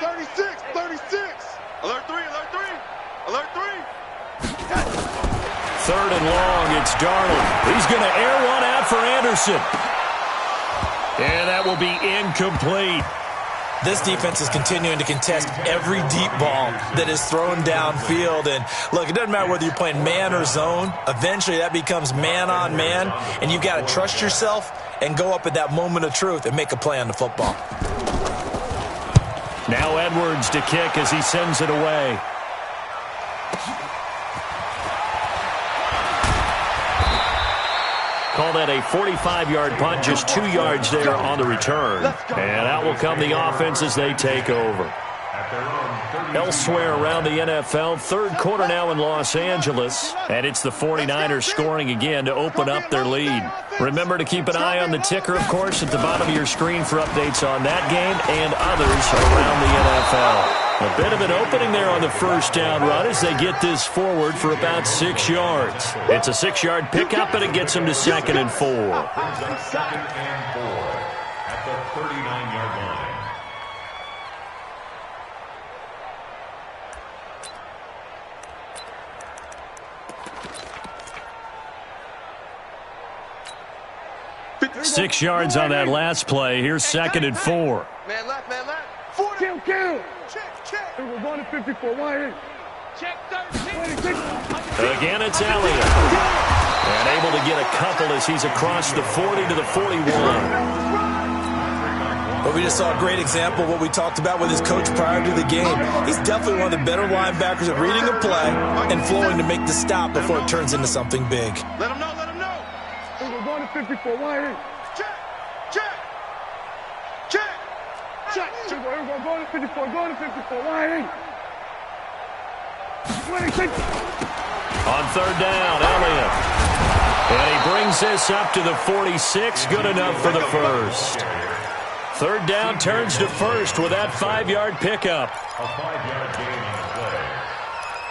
E: 36. Alert 3. Alert 3.
A: Third and long, it's Darnold. He's going to air one out for Anderson. And that will be incomplete.
D: This defense is continuing to contest every deep ball that is thrown downfield. And look, it doesn't matter whether you're playing man or zone. Eventually that becomes man on man, and you've got to trust yourself and go up at that moment of truth and make a play on the football.
A: Now Edwards to kick as he sends it away. Call that a 45-yard punt, just 2 yards there on the return. And out will come the offense as they take over. Elsewhere around the NFL, third quarter now in Los Angeles. And it's the 49ers scoring again to open up their lead. Remember to keep an eye on the ticker, of course, at the bottom of your screen for updates on that game and others around the NFL. A bit of an opening there on the first down run as they get this forward for about 6 yards. It's a 6-yard pickup, and it gets them to 2nd and 4.
F: Brings up 2nd and 4 at the 39-yard line.
A: Six yards on that last play. Here's 2nd and 4.
G: Man left.
E: Kill. Check. We're going to 54. Why in? Check 13.
A: Again, it's Elliott. And able to get a couple as he's across the 40 to the 41.
D: But we just saw a great example of what we talked about with his coach prior to the game. He's definitely one of the better linebackers at reading a play and flowing to make the stop before it turns into something big.
E: Let him know. We're going to 54. Why in? Check. We're going to 54. Why in?
A: On third down, Elliott. And he brings this up to the 46. Good enough for the first. Third down turns to first with that 5-yard pickup.
F: A 5-yard gain on the play.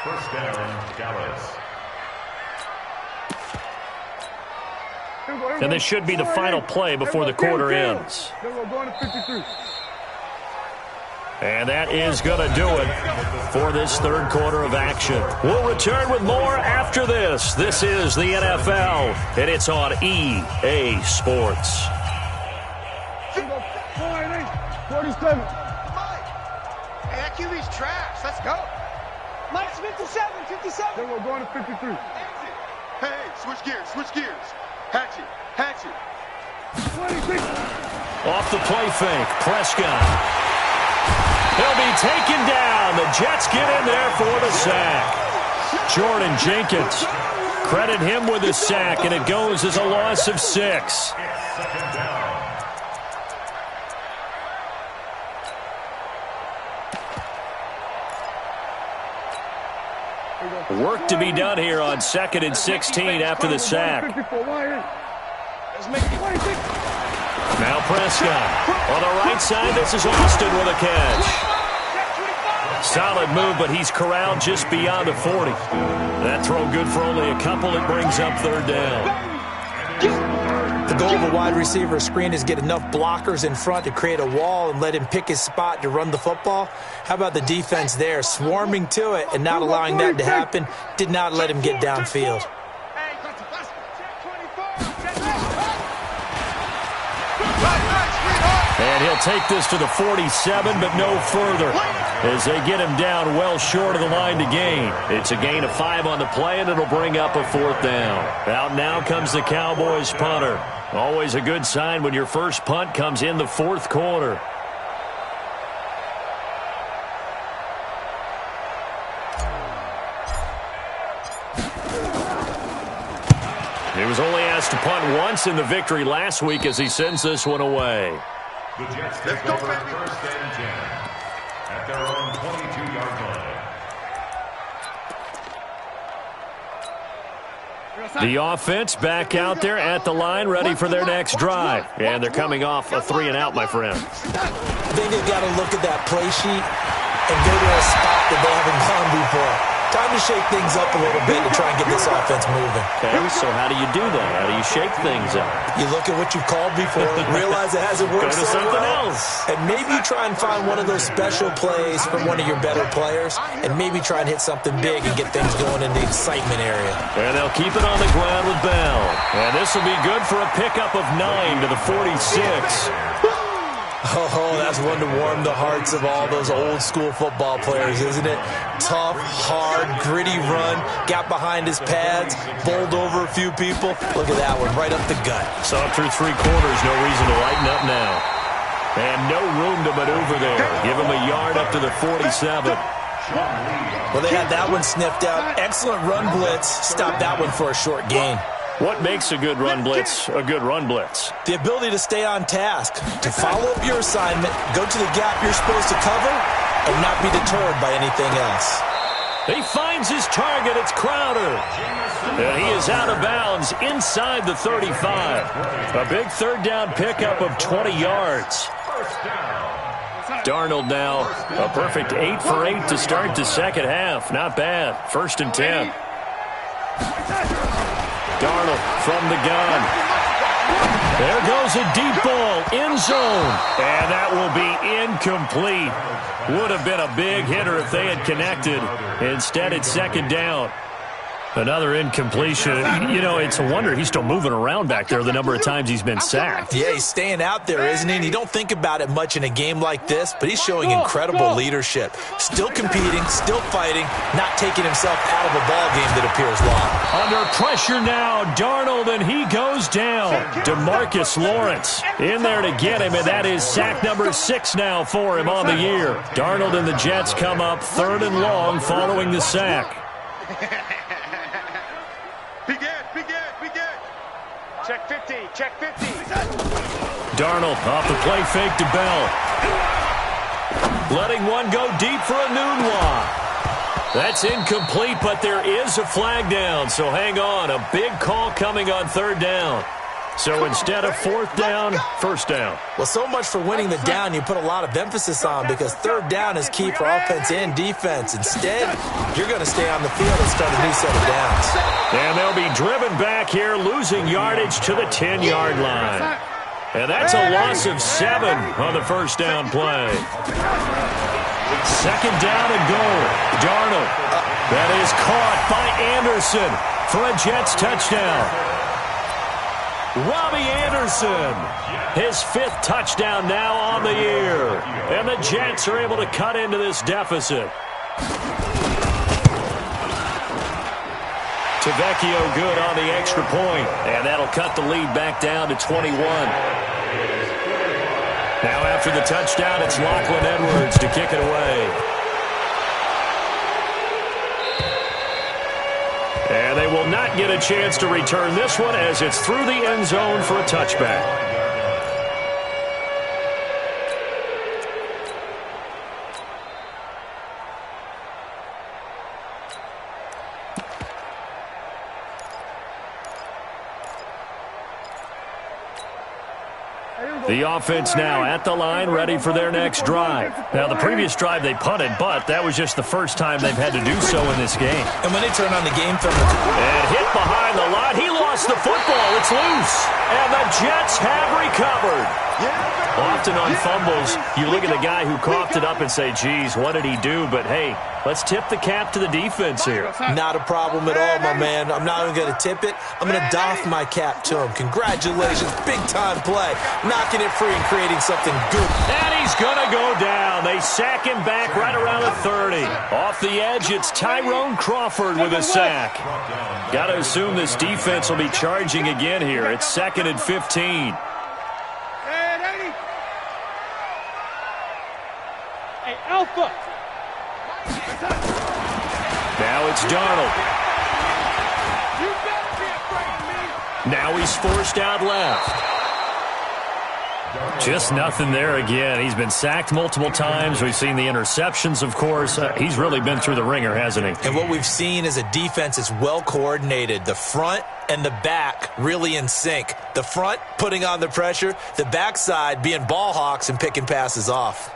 F: First down, Dallas.
A: And this should be the final play before the quarter ends. And that is going to do it for this third quarter of action. We'll return with more after this. This is the NFL, and it's on EA Sports.
E: 47.
G: Hey, that QB's trash. Let's go.
E: Mike's 57. Then we're going to 53. Hey, switch gears. Hatchet. 26.
A: Off the play fake, Prescott. He'll be taken down. The Jets get in there for the sack. Jordan Jenkins. Credit him with the sack, and it goes as a loss of 6.
F: Second down.
A: Work to be done here on 2nd and 16 after the sack. Now Prescott. On the right side, this is Austin with a catch. Solid move, but he's corralled just beyond the 40. That throw good for only a couple. It brings up third down.
D: The goal of a wide receiver screen is get enough blockers in front to create a wall and let him pick his spot to run the football. How about the defense there, swarming to it and not allowing that to happen? Did not let him get downfield.
A: And he'll take this to the 47, but no further, as they get him down well short of the line to gain. It's a gain of 5 on the play, and it'll bring up a 4th down. Out now comes the Cowboys punter. Always a good sign when your first punt comes in the 4th quarter. He was only asked to punt once in the victory last week as he sends this one away.
F: The Jets take over first and 10 at their own 22-yard line.
A: The offense back out there at the line, ready for their next drive. And they're coming off a 3-and-out, my friend.
D: I think they've got to look at that play sheet and go to a spot that they haven't gone before. Time to shake things up a little bit to try and get this offense moving.
A: Okay, so how do you do that? How do you shake things up?
D: You look at what you've called before, realize it hasn't worked
A: Go to
D: so
A: something
D: well,
A: else.
D: and maybe try and find one of those special plays from one of your better players, and maybe try and hit something big and get things going in the excitement area.
A: And they'll keep it on the ground with Bell. And this will be good for a pickup of 9 to the 46.
D: Oh, that's one to warm the hearts of all those old-school football players, isn't it? Tough, hard, gritty run, got behind his pads, bowled over a few people. Look at that one, right up the gut.
A: So through 3 quarters, no reason to lighten up now. And no room to maneuver there. Give him a yard up to the 47.
D: Well, they had that one sniffed out. Excellent run blitz. Stopped that one for a short gain.
A: What makes a good run blitz a good run blitz?
D: The ability to stay on task, to follow up your assignment, go to the gap you're supposed to cover, and not be deterred by anything else.
A: He finds his target. It's Crowder. And he is out of bounds inside the 35. A big third down pickup of 20 yards. Darnold now a perfect 8 for 8 to start the second half. Not bad. 1st and 10. Darnold from the gun. There goes a deep ball, end zone. And that will be incomplete. Would have been a big hitter if they had connected. Instead, it's 2nd down. Another incompletion. You know, it's a wonder he's still moving around back there the number of times he's been sacked.
D: Yeah, he's staying out there, isn't he? And you don't think about it much in a game like this, but he's showing incredible leadership. Still competing, still fighting, not taking himself out of a ball game that appears long.
A: Under pressure now, Darnold, and he goes down. DeMarcus Lawrence in there to get him, and that is sack number 6 now for him on the year. Darnold and the Jets come up 3rd and long following the sack.
E: Check 50, check 50.
A: Darnold off the play fake to Bell. Letting one go deep for a Nunwa. That's incomplete, but there is a flag down, so hang on. A big call coming on 3rd down. So instead of fourth down, first down.
D: Well, so much for winning the down you put a lot of emphasis on, because third down is key for offense and defense. Instead, you're going to stay on the field and start a new set of downs.
A: And they'll be driven back here, losing yardage to the 10-yard line. And that's a loss of 7 on the first down play. Second down and goal. Darnold. That is caught by Anderson for a Jets touchdown. Robbie Anderson, his 5th touchdown now on the year. And the Jets are able to cut into this deficit. Tavecchio good on the extra point, and that'll cut the lead back down to 21. Now after the touchdown, it's Lachlan Edwards to kick it away. And they will not get a chance to return this one as it's through the end zone for a touchback. The offense now at the line, ready for their next drive. Now, the previous drive they punted, but that was just the first time they've had to do so in this game.
D: And when they turn on the game film...
A: And hit behind the line. He lost the football. It's loose. And the Jets have recovered. Often on fumbles, you look at the guy who coughed it up and say, geez, what did he do? But, hey, let's tip the cap to the defense here.
D: Not a problem at all, my man. I'm not even going to tip it. I'm going to doff my cap to him. Congratulations. Big-time play. Knocking it free and creating something good.
A: And he's going to go down. They sack him back right around the 30. Off the edge, it's Tyrone Crawford with a sack. Got to assume this defense will be charging again here. It's 2nd and 15.
E: Hey, Alpha.
A: Now it's Darnold.
E: You better be afraid of me.
A: Now he's forced out left. Just nothing there again. He's been sacked multiple times. We've seen the interceptions, of course. He's really been through the ringer, hasn't he?
D: And what we've seen is a defense that's well coordinated. The front and the back really in sync. The front putting on the pressure. The backside being ball hawks and picking passes off.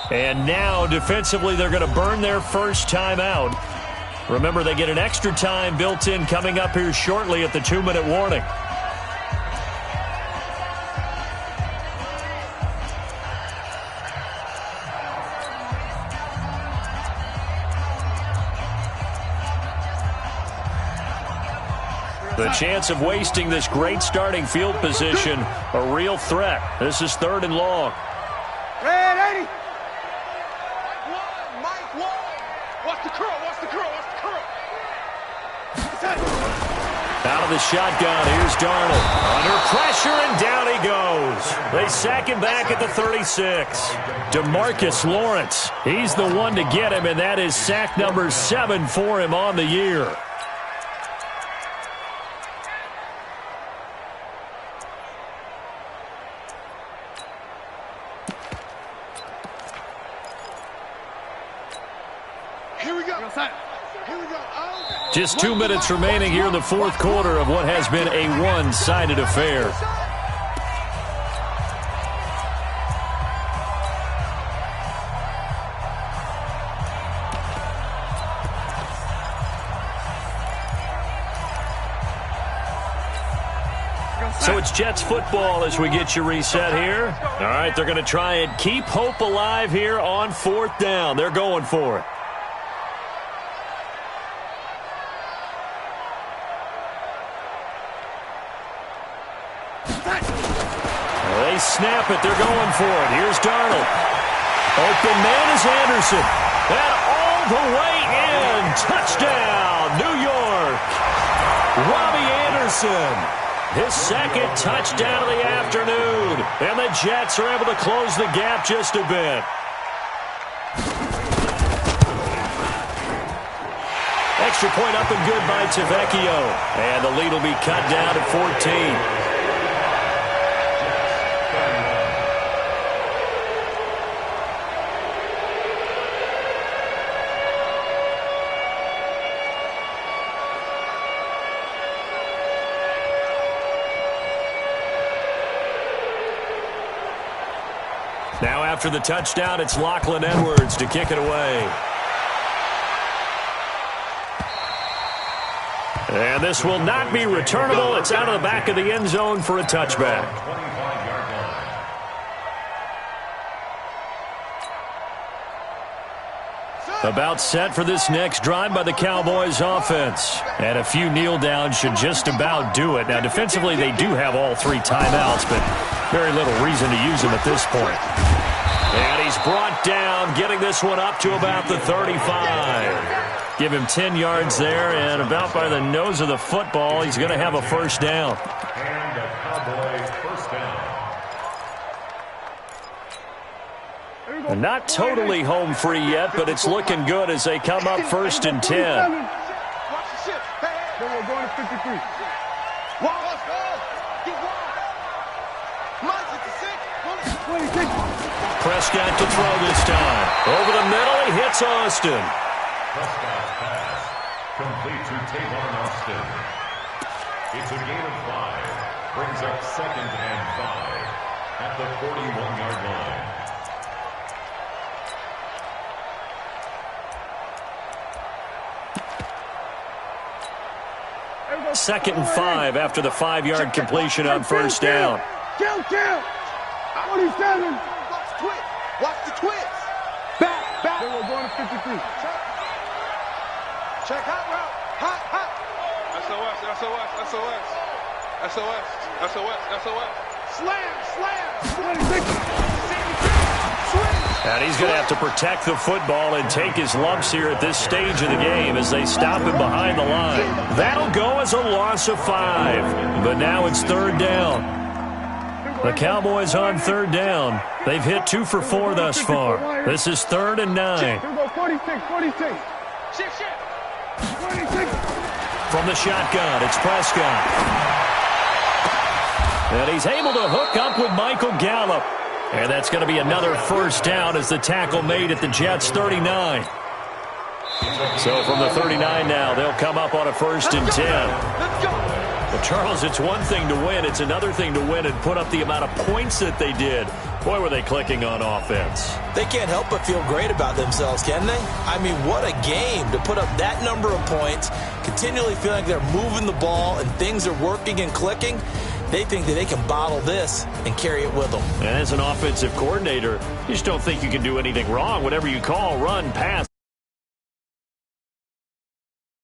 A: And now, defensively, they're going to burn their first time out. Remember, they get an extra time built in coming up here shortly at the 2-minute warning. The chance of wasting this great starting field position, a real threat. This is 3rd and long.
E: Red 80. Mike Wall. Watch the curl. Watch the curl. Watch the curl.
A: Out of the shotgun, here's Darnold. Under pressure, and down he goes. They sack him back at the 36. DeMarcus Lawrence, he's the one to get him, and that is sack number 7 for him on the year. Just 2 minutes remaining here in the 4th quarter of what has been a one-sided affair. So it's Jets football as we get you reset here. All right, they're going to try and keep hope alive here on 4th down. They're going for it. They snap it. They're going for it. Here's Darnold. Open man is Anderson. And all the way in. Touchdown, New York. Robbie Anderson. His 2nd touchdown of the afternoon. And the Jets are able to close the gap just a bit. Extra point up and good by Tavecchio. And the lead will be cut down to 14. Now after the touchdown, it's Lachlan Edwards to kick it away. And this will not be returnable. It's out of the back of the end zone for a touchback. About set for this next drive by the Cowboys offense. And a few kneel downs should just about do it. Now defensively they do have all 3 timeouts, but very little reason to use them at this point. And he's brought down, getting this one up to about the 35. Give him 10 yards there, and about by the nose of the football, he's going to have a first down.
F: And a Cowboys first down.
A: And not totally home free yet, but it's looking good as they come up 1st and 10.
E: Watch the shit. Hey, we're going to 53. Wow, let's go. Get wild. Mine's at the 6. 26.
A: Prescott to throw this time. Over the middle, he hits Austin.
F: Prescott's pass complete to Tavon Austin. It's a gain of 5. Brings up 2nd and 5 at the 41-yard line.
A: Second and 5 after the 5-yard completion on first down.
E: Count. 27. Watch the twist. Back. Then we're going to 53. Check hot route. Hot. SOS. Slam. 26.
A: And he's going to have to protect the football and take his lumps here at this stage of the game as they stop him behind the line. That'll go as a loss of 5. But now it's 3rd down. The Cowboys on 3rd down. They've hit 2 for 4 thus far. This is 3rd and 9.
E: Here we go, 46. Shit. 26.
A: From the shotgun, it's Prescott. And he's able to hook up with Michael Gallup. And that's going to be another first down as the tackle made at the Jets' 39. So from the 39 now, they'll come up on a 1st and 10. Well, Charles, it's one thing to win. It's another thing to win and put up the amount of points that they did. Boy, were they clicking on offense.
D: They can't help but feel great about themselves, can they? I mean, what a game to put up that number of points, continually feeling like they're moving the ball and things are working and clicking. They think that they can bottle this and carry it with them.
A: And as an offensive coordinator, you just don't think you can do anything wrong. Whatever you call, run, pass,